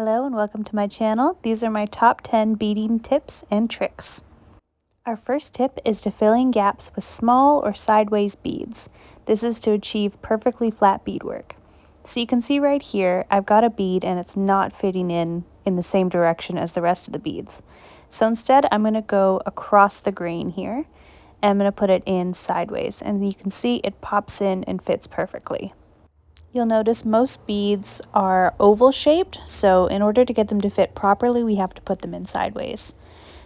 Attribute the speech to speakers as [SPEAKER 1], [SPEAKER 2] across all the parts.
[SPEAKER 1] Hello and welcome to my channel. These are my top 10 beading tips and tricks. Our first tip is to fill in gaps with small or sideways beads. This is to achieve perfectly flat beadwork. So you can see right here, I've got a bead and it's not fitting in the same direction as the rest of the beads. So instead, I'm going to go across the grain here and I'm going to put it in sideways, and you can see it pops in and fits perfectly. You'll notice most beads are oval shaped, so in order to get them to fit properly, we have to put them in sideways.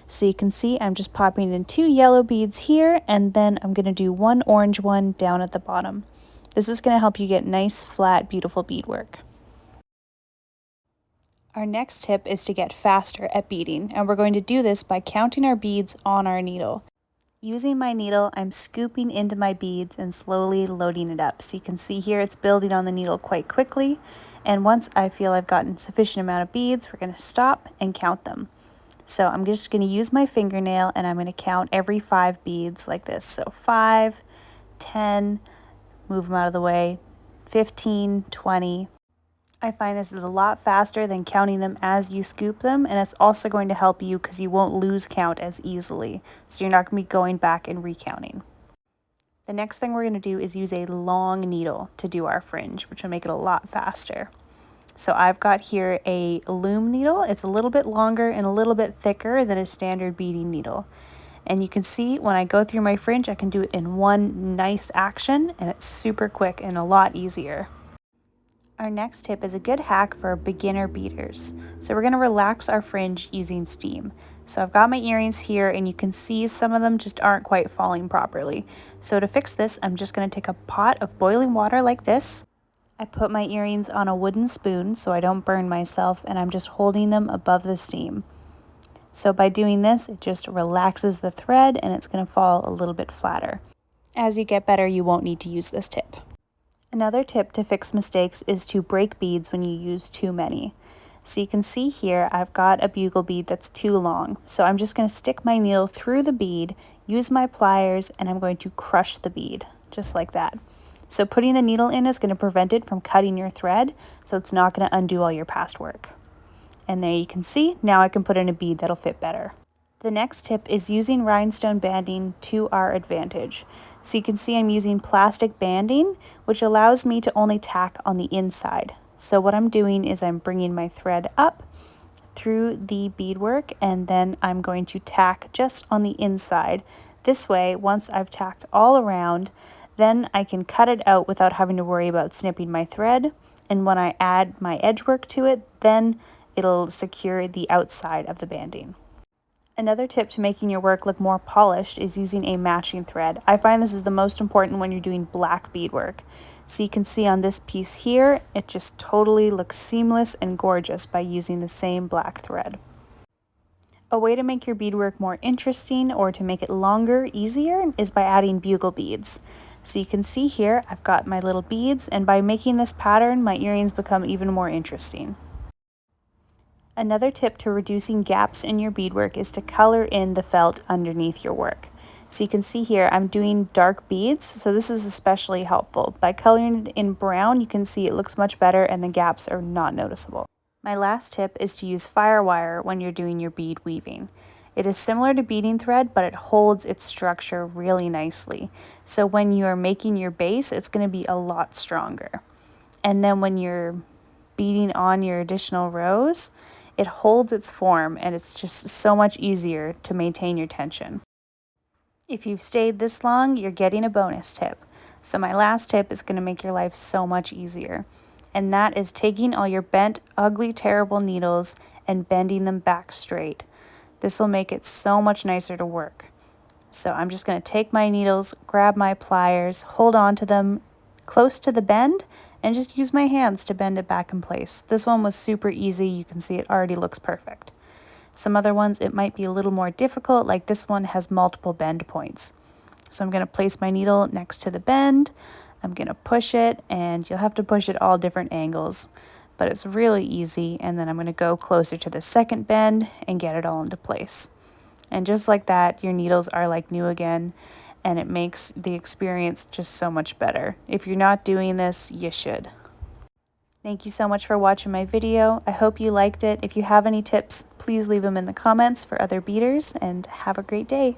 [SPEAKER 1] So you can see I'm just popping in 2 yellow beads here, and then I'm going to do 1 orange one down at the bottom. This is going to help you get nice, flat, beautiful beadwork. Our next tip is to get faster at beading, and we're going to do this by counting our beads on our needle. Using my needle, I'm scooping into my beads and slowly loading it up. So you can see here it's building on the needle quite quickly. And once I feel I've gotten sufficient amount of beads, we're going to stop and count them. So I'm just going to use my fingernail and I'm going to count every 5 beads like this. So 5, 10, move them out of the way, 15, 20. I find this is a lot faster than counting them as you scoop them, and it's also going to help you because you won't lose count as easily, so you're not going to be going back and recounting. The next thing we're going to do is use a long needle to do our fringe, which will make it a lot faster. So I've got here a loom needle. It's a little bit longer and a little bit thicker than a standard beading needle. And you can see when I go through my fringe, I can do it in one nice action, and it's super quick and a lot easier. Our next tip is a good hack for beginner beaders. So we're going to relax our fringe using steam. So I've got my earrings here and you can see some of them just aren't quite falling properly. So to fix this, I'm just going to take a pot of boiling water like this. I put my earrings on a wooden spoon so I don't burn myself, and I'm just holding them above the steam. So by doing this, it just relaxes the thread and it's going to fall a little bit flatter. As you get better, you won't need to use this tip. Another tip to fix mistakes is to break beads when you use too many. So you can see here I've got a bugle bead that's too long. So I'm just going to stick my needle through the bead, use my pliers, and I'm going to crush the bead, just like that. So putting the needle in is going to prevent it from cutting your thread, so it's not going to undo all your past work. And there you can see, now I can put in a bead that'll fit better. The next tip is using rhinestone banding to our advantage. So you can see I'm using plastic banding, which allows me to only tack on the inside. So what I'm doing is I'm bringing my thread up through the beadwork, and then I'm going to tack just on the inside. This way, once I've tacked all around, then I can cut it out without having to worry about snipping my thread. And when I add my edge work to it, then it'll secure the outside of the banding. Another tip to making your work look more polished is using a matching thread. I find this is the most important when you're doing black beadwork. So you can see on this piece here, it just totally looks seamless and gorgeous by using the same black thread. A way to make your beadwork more interesting or to make it longer, easier, is by adding bugle beads. So you can see here, I've got my little beads, and by making this pattern, my earrings become even more interesting. Another tip to reducing gaps in your beadwork is to color in the felt underneath your work. So you can see here I'm doing dark beads, so this is especially helpful. By coloring it in brown, you can see it looks much better and the gaps are not noticeable. My last tip is to use firewire when you're doing your bead weaving. It is similar to beading thread, but it holds its structure really nicely. So when you're making your base, it's going to be a lot stronger. And then when you're beading on your additional rows, it holds its form and it's just so much easier to maintain your tension. If you've stayed this long, you're getting a bonus tip. So my last tip is going to make your life so much easier. And that is taking all your bent, ugly, terrible needles and bending them back straight. This will make it so much nicer to work. So I'm just going to take my needles, grab my pliers, hold on to them close to the bend, and just use my hands to bend it back in place. This one was super easy. You can see it already looks perfect. Some other ones, it might be a little more difficult, like this one has multiple bend points. So I'm going to place my needle next to the bend. I'm going to push it, and you'll have to push it all different angles, but it's really easy. And then I'm going to go closer to the second bend and get it all into place. And just like that, your needles are like new again, and it makes the experience just so much better. If you're not doing this, you should. Thank you so much for watching my video. I hope you liked it. If you have any tips, please leave them in the comments for other beaders, and have a great day.